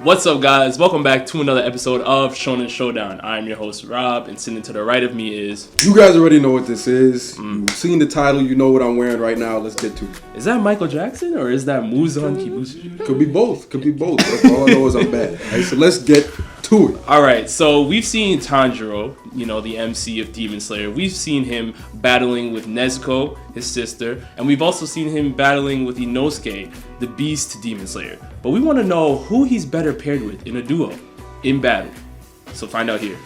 What's up, guys? Welcome back to another episode of Shonen Showdown. I'm your host, Rob, and sitting to the right of me is... You guys already know what this is. You've seen the title. You know what I'm wearing right now. Let's get to it. Is that Michael Jackson or is that muzan kibutsuji? Could be both. That's all I know is I'm bad. All right, so let's get to it. All right, so we've seen Tanjiro, the MC of Demon Slayer. We've seen him battling with Nezuko, his sister, and we've also seen him battling with Inosuke, the beast Demon Slayer. But we want to know who he's better paired with in a duo, in battle. So find out here.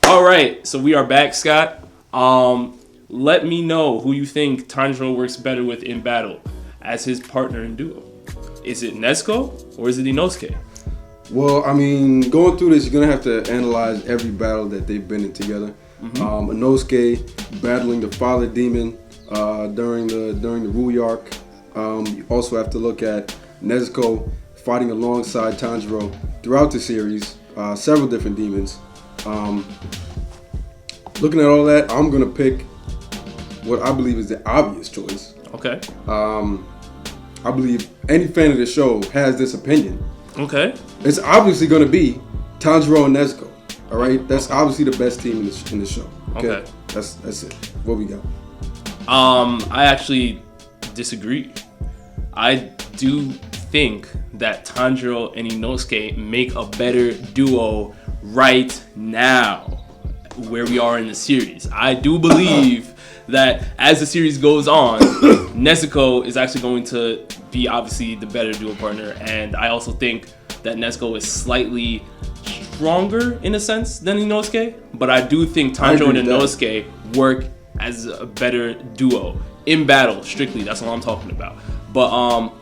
All right, so we are back, Scott. Let me know who you think Tanjiro works better with in battle as his partner in duo. Is it Nezuko or is it Inosuke? Well, I mean, going through this, you're going to have to analyze every battle that they've been in together. Inosuke battling the father demon during the Rui arc. You also have to look at Nezuko fighting alongside Tanjiro throughout the series, several different demons. Looking at all that, I'm going to pick what I believe is the obvious choice. Okay. I believe any fan of the show has this opinion. Okay. It's obviously going to be Tanjiro and Nezuko. All right? That's obviously the best team in the show. Okay. That's it. What we got? I actually disagree. I do think that Tanjiro and Inosuke make a better duo right now, where we are in the series. I do believe that as the series goes on, Nezuko is actually going to be obviously the better duo partner, and I also think that Nezuko is slightly stronger in a sense than Inosuke, but I do think Tanjiro and Inosuke work as a better duo in battle, strictly. That's all I'm talking about. But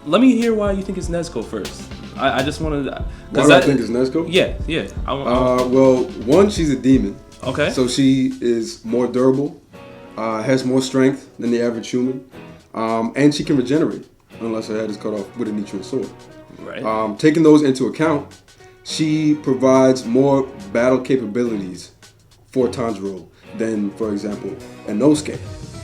let me hear why you think it's Nezuko first. I just wanted to... Why do I think it's Nezuko? Yeah. Well, one, she's a demon. Okay. So she is more durable, has more strength than the average human, and she can regenerate unless her head is cut off with a neutral sword. Right. Taking those into account, she provides more battle capabilities for Tanjiro than, for example, Inosuke,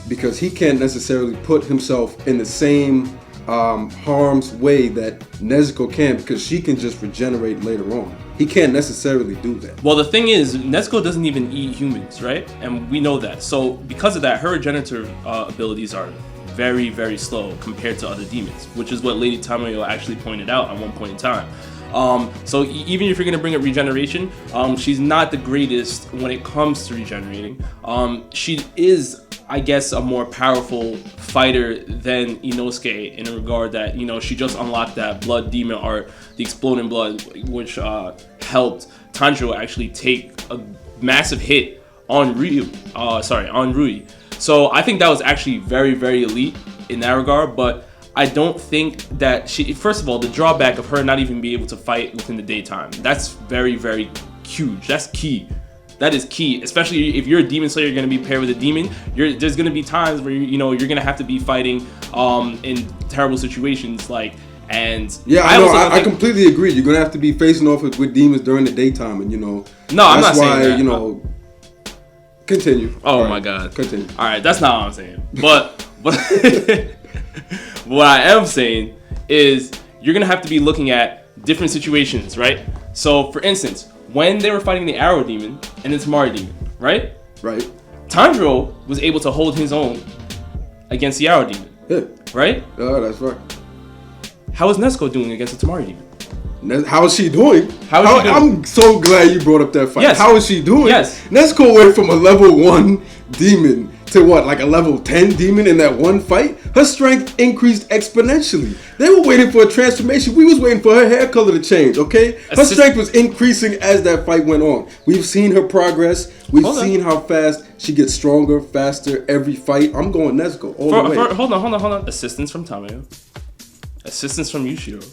because he can't necessarily put himself in the same harm's way that Nezuko can, because she can just regenerate later on. He can't necessarily do that. Well, the thing is, Nezuko doesn't even eat humans, right? And we know that. So because of that, her regenerative abilities are very, very slow compared to other demons, which is what Lady Tomioka actually pointed out at one point in time. So even if you're going to bring up regeneration, she's not the greatest when it comes to regenerating. She is, I guess, a more powerful fighter than Inosuke in a regard that, she just unlocked that blood demon art, the exploding blood, which helped Tanjiro actually take a massive hit on Rui. So I think that was actually very, very elite in that regard, but I don't think that first of all, the drawback of her not even being able to fight within the daytime, that's very, very huge. That's key. That is key, especially if you're a demon slayer, you're going to be paired with a demon. There's going to be times where you're going to have to be fighting in terrible situations, I completely agree. You're going to have to be facing off with demons during the daytime, and No, I'm not saying that. Continue. Oh my God. Continue. All right, that's not what I'm saying. But what I am saying is you're going to have to be looking at different situations, right? So, for instance, when they were fighting the Arrow Demon and the Tamari Demon, right? Right. Tanjiro was able to hold his own against the Arrow Demon. Yeah. Right? That's right. How is Nezuko doing against the Tamari Demon? How is she doing? How is she doing? I'm so glad you brought up that fight. Yes. How is she doing? Yes. Nezuko went from a level 1 demon to what, like a level 10 demon in that one fight? Her strength increased exponentially. They were waiting for a transformation. We was waiting for her hair color to change, okay? Her strength was increasing as that fight went on. We've seen her progress. We've seen how fast she gets stronger, faster every fight. I'm going Nezuko all the way. Hold on. Assistance from Tomioka. Assistance from Yushiro.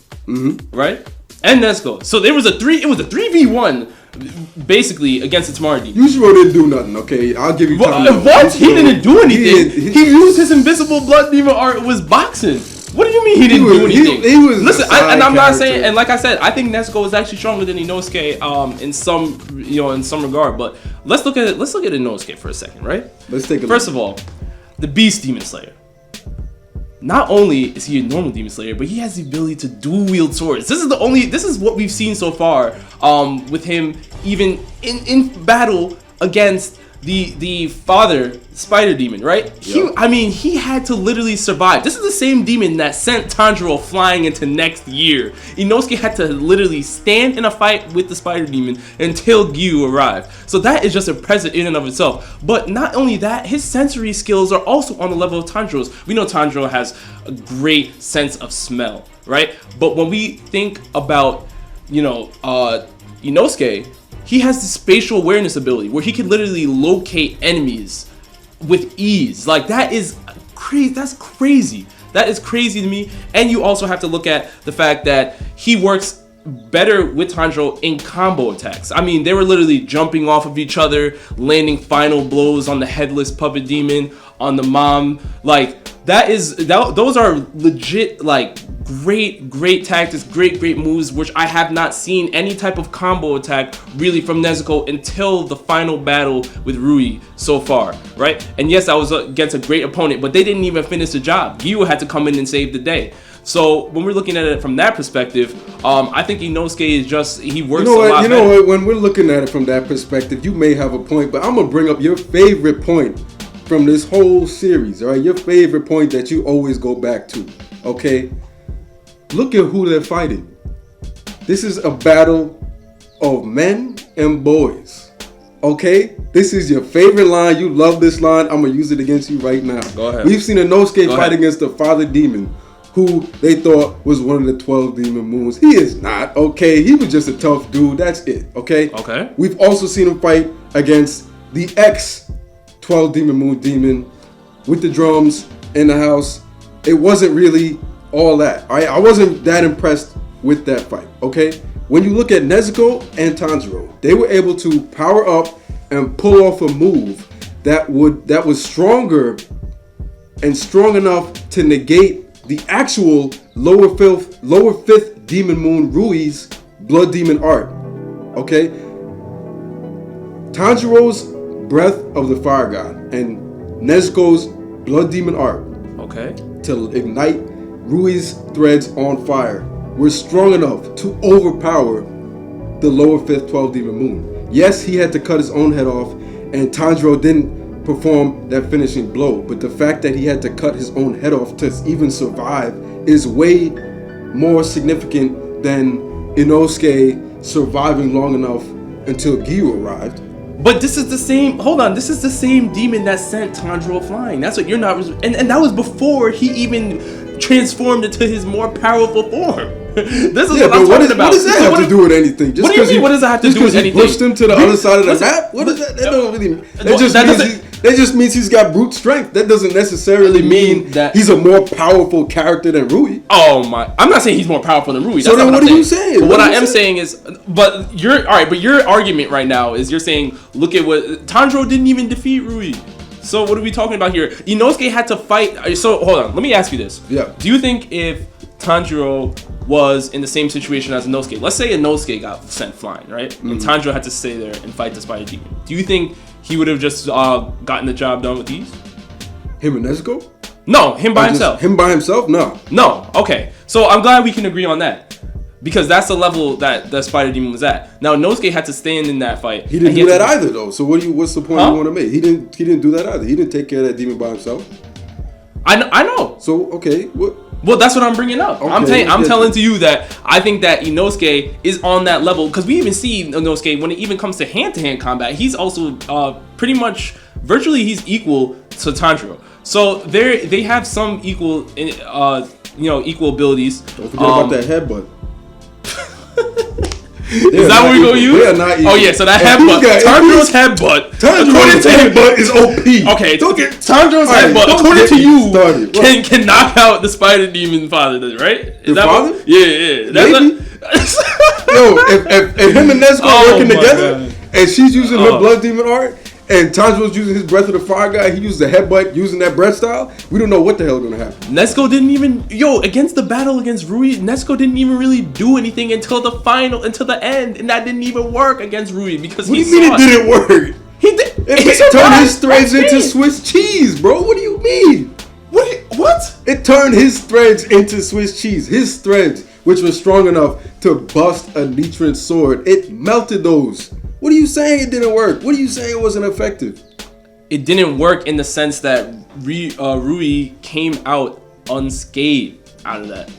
Right? And Nezuko. So it was a 3v1 basically against the Tamari Demon. Yushiro didn't do nothing, okay? I'll give you time. What? He didn't do anything. He used his invisible blood demon art, was boxing. What do you mean he didn't do anything? He was listen, and I'm not saying, and like I said, I think Nezuko is actually stronger than Inosuke in some regard. But let's look at Inosuke for a second, right? Let's take a First of all, the Beast Demon Slayer. Not only is he a normal Demon Slayer, but he has the ability to dual wield swords. This is what we've seen so far with him, even in battle against the father spider demon, right? Yep. He had to literally survive. This is the same demon that sent Tanjiro flying into next year. Inosuke had to literally stand in a fight with the spider demon until Giyu arrived. So that is just impressive in and of itself. But not only that, his sensory skills are also on the level of Tanjiro's. We know Tanjiro has a great sense of smell, right? But when we think about, Inosuke, he has the spatial awareness ability where he can literally locate enemies with ease. Like, that is crazy. That's crazy. That is crazy to me. And you also have to look at the fact that he works better with Tanjiro in combo attacks. They were literally jumping off of each other, landing final blows on the headless puppet demon, on the mom. Like, those are legit, like, great tactics, great moves, which I have not seen any type of combo attack really from Nezuko until the final battle with Rui so far, right? And yes, I was against a great opponent, but they didn't even finish the job. Giyu had to come in and save the day. So when we're looking at it from that perspective, I think Inosuke is he works a lot better. What? When we're looking at it from that perspective, you may have a point, but I'm gonna bring up your favorite point from this whole series, all right? Your favorite point that you always go back to, okay? Look at who they're fighting. This is a battle of men and boys, okay? This is your favorite line. You love this line. I'm going to use it against you right now. Go ahead. We've seen Inosuke fight against the father demon, who they thought was one of the 12 demon moons. He is not, okay? He was just a tough dude. That's it, okay? Okay. We've also seen him fight against the ex-12 demon moon demon with the drums in the house. It wasn't really all that. I wasn't that impressed with that fight, okay? When you look at Nezuko and Tanjiro, they were able to power up and pull off a move that was stronger and strong enough to negate the actual lower fifth demon moon Rui's blood demon art, okay? Tanjiro's breath of the fire god and Nezuko's blood demon art, okay, to ignite Rui's threads on fire were strong enough to overpower the lower fifth 12 demon moon. Yes, he had to cut his own head off, and Tanjiro didn't perform that finishing blow, but the fact that he had to cut his own head off to even survive is way more significant than Inosuke surviving long enough until Giyu arrived. But this is the same. Hold on, this is the same demon that sent Tanjiro flying. That's what you're not. And that was before he even transformed into his more powerful form. This is what I'm talking about. What does that have to do with anything? What do you mean? What does that have to do with anything? He pushed him to the other side of the map. What does that? That don't really mean. That just means he's got brute strength. That doesn't necessarily mean that he's a more powerful character than Rui. Oh my! I'm not saying he's more powerful than Rui. So then, what are you saying? But what I am saying is, but you're all right. But your argument right now is you're saying, look at what Tanjiro didn't even defeat Rui. So what are we talking about here? Inosuke had to fight. So hold on, let me ask you this. Yeah. Do you think if Tanjiro was in the same situation as Inosuke, let's say Inosuke got sent flying, right? Mm-hmm. And Tanjiro had to stay there and fight the spider demon, do you think he would have just gotten the job done with ease? Him and Nezuko? No, him by himself. Him by himself? No. No. Okay. So I'm glad we can agree on that. Because that's the level that the spider demon was at. Now Inosuke had to stand in that fight. He didn't do that either, though. So what's the point you want to make? He didn't do that either. He didn't take care of that demon by himself. I know. So okay, what? Well, that's what I'm bringing up. Okay, I'm telling to you that I think that Inosuke is on that level, because we even see Inosuke when it even comes to hand-to-hand combat. He's also pretty much virtually he's equal to Tanjiro. So they have some equal equal abilities. Don't forget about that headbutt. Is that what we're going to use? They are not equal. Oh yeah, so that headbutt, Tanjiro's headbutt. Tanjiro's headbutt is OP. Okay, Tanjiro's headbutt, according to you, can knock out the spider demon father, right? The father? Yeah. Yo, if him and Nezuko are working together, and she's using her blood demon art, and Tanjiro's using his Breath of the Fire guy, he used the headbutt using that breath style, we don't know what the hell is going to happen. Nezuko didn't even, against the battle against Rui, Nezuko didn't even really do anything until the end, and that didn't even work against Rui because What do you mean it didn't work? He did. It turned his threads into Swiss cheese, bro. What do you mean? What? It turned his threads into Swiss cheese. His threads, which were strong enough to bust a Nichiren sword, it melted those. What are you saying it didn't work? What are you saying it wasn't effective? It didn't work in the sense that Rui came out unscathed out of that.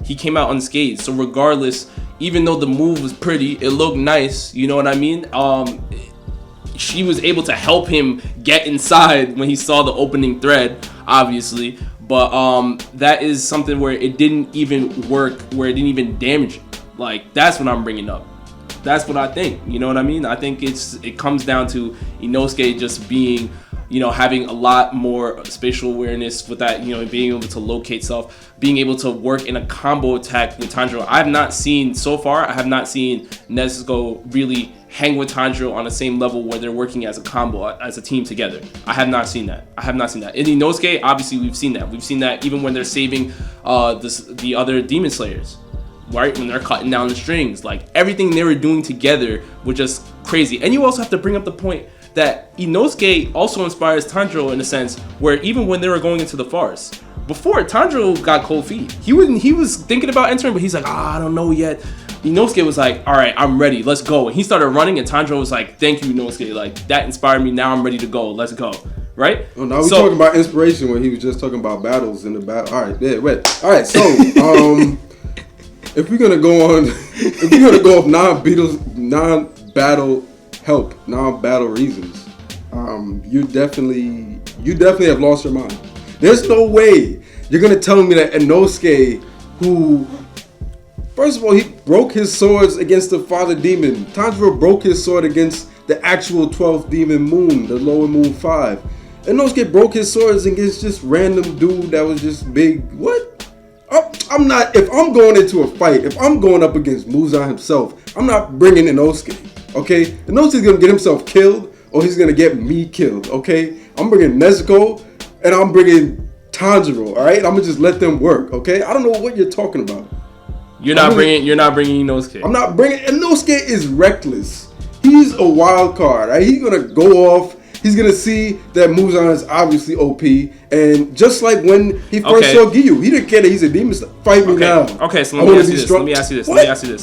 He came out unscathed. So regardless, even though the move was pretty, it looked nice. You know what I mean? She was able to help him get inside when he saw the opening thread, obviously. But that is something where it didn't even work, where it didn't even damage him. Like, that's what I'm bringing up. That's what I think. You know what I mean? I think it comes down to Inosuke just being, having a lot more spatial awareness with that, being able to locate stuff, being able to work in a combo attack with Tanjiro. I have not seen Nezuko really hang with Tanjiro on the same level where they're working as a combo, as a team together. I have not seen that. In Inosuke, obviously we've seen that. We've seen that even when they're saving the other demon slayers. Right, when they're cutting down the strings, like everything they were doing together was just crazy. And you also have to bring up the point that Inosuke also inspires Tanjiro in a sense where even when they were going into the forest, before Tanjiro got cold feet, he was thinking about entering, but he's like, I don't know yet. Inosuke was like, all right, I'm ready, let's go. And he started running, and Tanjiro was like, thank you, Inosuke, like that inspired me. Now I'm ready to go. Let's go. Right? Oh, now we're talking about inspiration when he was just talking about battles in the battle. All right, yeah, wait. All right, so if we're gonna go off non-battle reasons, you definitely have lost your mind. There's no way you're gonna tell me that Inosuke, who, first of all, he broke his swords against the father demon. Tanjiro broke his sword against the actual 12th demon moon, the lower moon 5. Inosuke broke his swords against just random dude that was just big. What? I'm not, if I'm going into a fight, if I'm going up against Muzan himself, I'm not bringing Inosuke, okay? Inosuke's gonna get himself killed, or he's gonna get me killed, okay? I'm bringing Nezuko, and I'm bringing Tanjiro, all right? I'm gonna just let them work, okay? I don't know what you're talking about. You're not bringing Inosuke. I'm not bringing, Inosuke is reckless. He's a wild card, right? He's gonna go off. He's gonna see that Muzan is obviously OP, and just like when he first saw Giyu, he didn't care that he's a demon. Fight me now. Okay, so let me ask you this.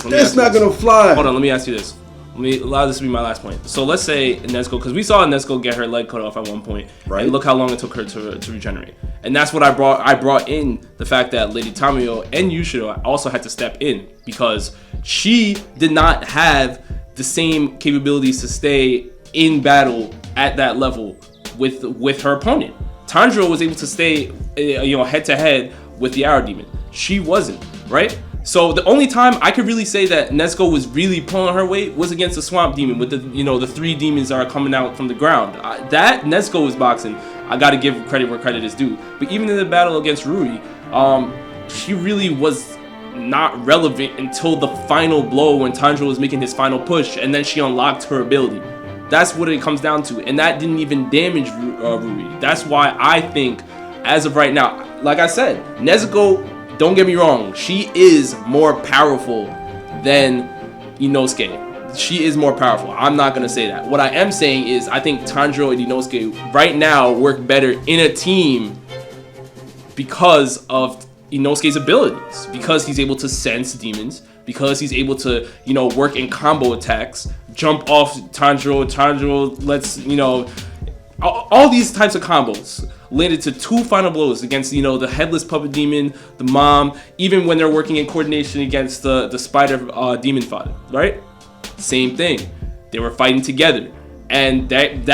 That's not gonna fly. Hold on, let me ask you this. Allow this to be my last point. So let's say Nezuko, because we saw Nezuko get her leg cut off at one point, right? And look how long it took her to regenerate. And that's what I brought in the fact that Lady Tamayo and Yushido also had to step in because she did not have the same capabilities to stay in battle at that level with her opponent. Tanjiro was able to stay head to head with the Arrow Demon. She wasn't, right? So the only time I could really say that Nezuko was really pulling her weight was against the Swamp Demon with the 3 demons that are coming out from the ground. That Nezuko was boxing. I got to give credit where credit is due. But even in the battle against Rui, she really was not relevant until the final blow when Tanjiro was making his final push, and then she unlocked her ability. That's what it comes down to, and that didn't even damage Rui. That's why I think, as of right now, like I said, Nezuko, don't get me wrong, she is more powerful than Inosuke. She is more powerful. I'm not going to say that. What I am saying is I think Tanjiro and Inosuke right now work better in a team because of Inosuke's abilities, because he's able to sense demons, because he's able to, work in combo attacks, jump off Tanjiro lets, all these types of combos landed to 2 final blows against, the headless puppet demon, the mom, even when they're working in coordination against the spider demon father, right? Same thing. They were fighting together. And that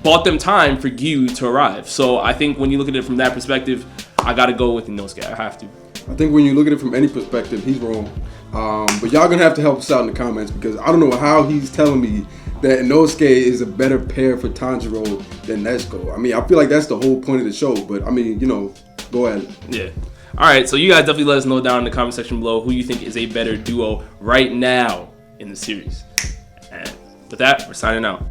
bought them time for Giyu to arrive. So I think when you look at it from that perspective, I gotta go with Inosuke. I have to. I think when you look at it from any perspective, he's wrong. But y'all gonna have to help us out in the comments because I don't know how he's telling me that Inosuke is a better pair for Tanjiro than Nezuko. I mean, I feel like that's the whole point of the show. But I mean, go ahead. Yeah. All right. So you guys definitely let us know down in the comment section below who you think is a better duo right now in the series. And with that, we're signing out.